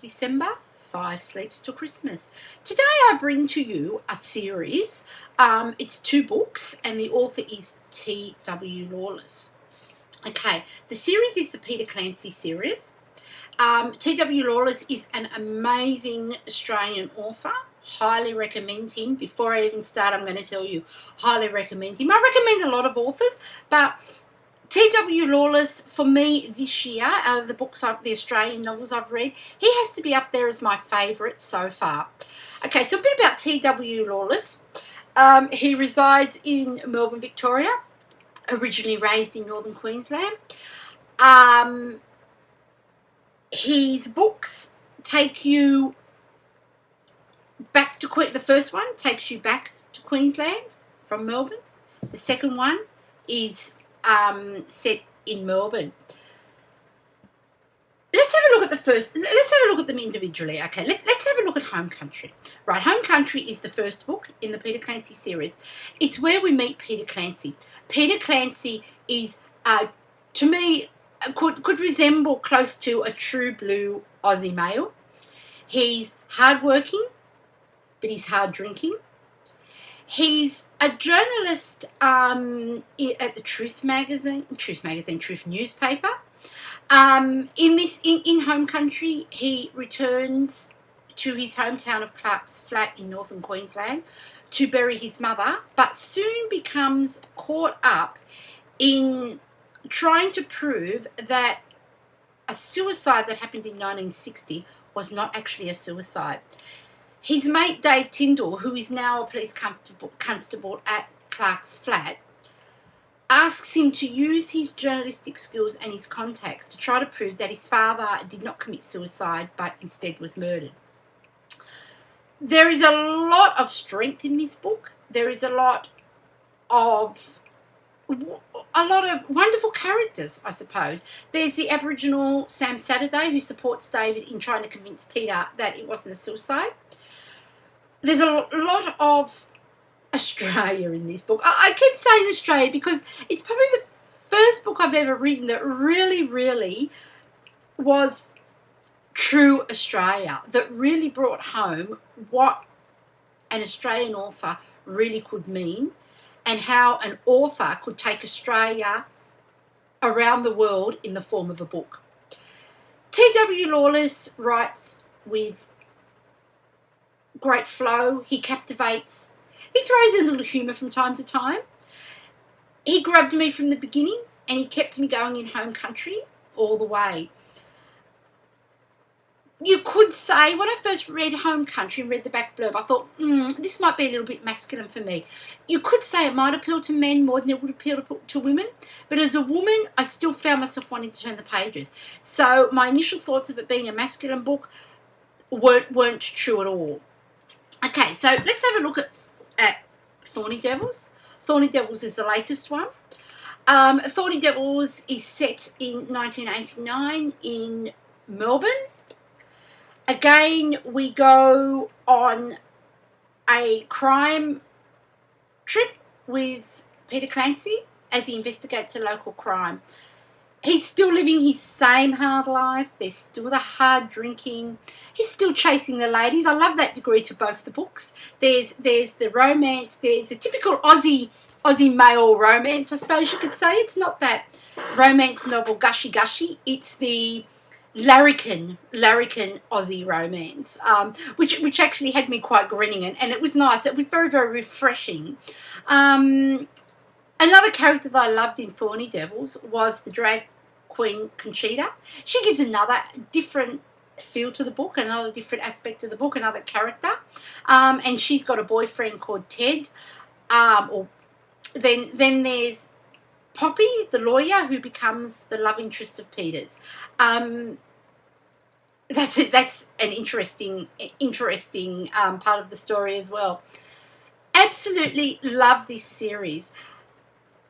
December, 5 Sleeps Till Christmas. Today I bring to you a series. It's 2 books and the author is T.W. Lawless. Okay, the series is the Peter Clancy series. T.W. Lawless is an amazing Australian author. Highly recommend him. Before I even start, I'm going to tell you, highly recommend him. I recommend a lot of authors, but T.W. Lawless, for me this year, out of the books, the Australian novels I've read, he has to be up there as my favourite so far. Okay, so a bit about T.W. Lawless. He resides in Melbourne, Victoria, originally raised in northern Queensland. His books take you back to the first one takes you back to Queensland from Melbourne. The second one is set in Melbourne. Let's have a look at the first. Let's have a look at them individually. Okay, let's have a look at Home Country. Right, Home Country is the first book in the Peter Clancy series. It's where we meet Peter Clancy. Peter Clancy is, to me, could resemble close to a true blue Aussie male. He's hardworking, but he's hard drinking. He's a journalist at the Truth newspaper. In Home Country, he returns to his hometown of Clark's Flat in northern Queensland to bury his mother, but soon becomes caught up in trying to prove that a suicide that happened in 1960 was not actually a suicide. His mate Dave Tyndall, who is now a police constable at Clark's Flat, asks him to use his journalistic skills and his contacts to try to prove that his father did not commit suicide but instead was murdered. There is a lot of strength in this book. There is a lot of wonderful characters, I suppose. There's the Aboriginal Sam Saturday, who supports David in trying to convince Peter that it wasn't a suicide. There's a lot of Australia in this book. I keep saying Australia because it's probably the first book I've ever written that really was true Australia, that really brought home what an Australian author really could mean and how an author could take Australia around the world in the form of a book. T.W. Lawless writes with great flow. He captivates. He throws in a little humour from time to time. He grabbed me from the beginning and he kept me going in Home Country all the way. You could say, when I first read Home Country and read the back blurb, I thought, this might be a little bit masculine for me. You could say it might appeal to men more than it would appeal to women, but as a woman, I still found myself wanting to turn the pages. So my initial thoughts of it being a masculine book weren't true at all. Okay, so let's have a look at Thorny Devils. Thorny Devils is the latest one. Thorny Devils is set in 1989 in Melbourne. Again, we go on a crime trip with Peter Clancy as he investigates a local crime. He's still living his same hard life. There's still the hard drinking. He's still chasing the ladies. I love that degree to both the books. There's the romance. There's the typical Aussie male romance, I suppose you could say. It's not that romance novel gushy. It's the larrikin Aussie romance, which actually had me quite grinning, and it was nice. It was very refreshing. Another character that I loved in Thorny Devils was the drag queen Conchita. She gives another different feel to the book, another different aspect of the book, another character. And she's got a boyfriend called Ted. Then there's Poppy, the lawyer, who becomes the love interest of Peter's. That's an interesting part of the story as well. Absolutely love this series.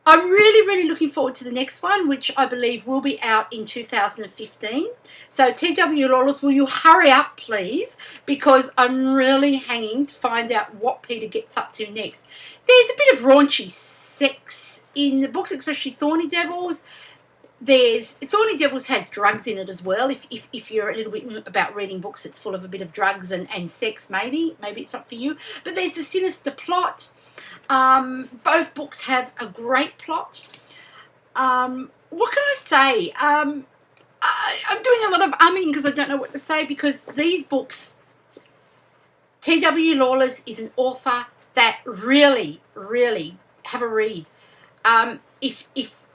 I'm really looking forward to the next one, which I believe will be out in 2015. So T.W. Lawless, will you hurry up, please? Because I'm really hanging to find out what Peter gets up to next. There's a bit of raunchy sex in the books, especially Thorny Devils. There's Thorny Devils has drugs in it as well. If you're a little bit about reading books that's full of a bit of drugs and sex, maybe it's not for you. But there's the sinister plot. Both books have a great plot. What can I say? I'm doing a lot of umming because I don't know what to say, because these books, T.W. Lawless is an author that really, really have a read. If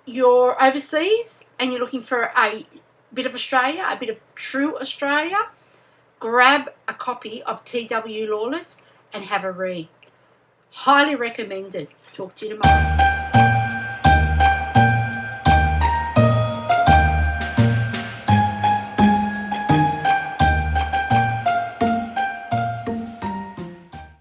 you're overseas and you're looking for a bit of Australia, a bit of true Australia, grab a copy of T.W. Lawless and have a read. Highly recommended. Talk to you tomorrow.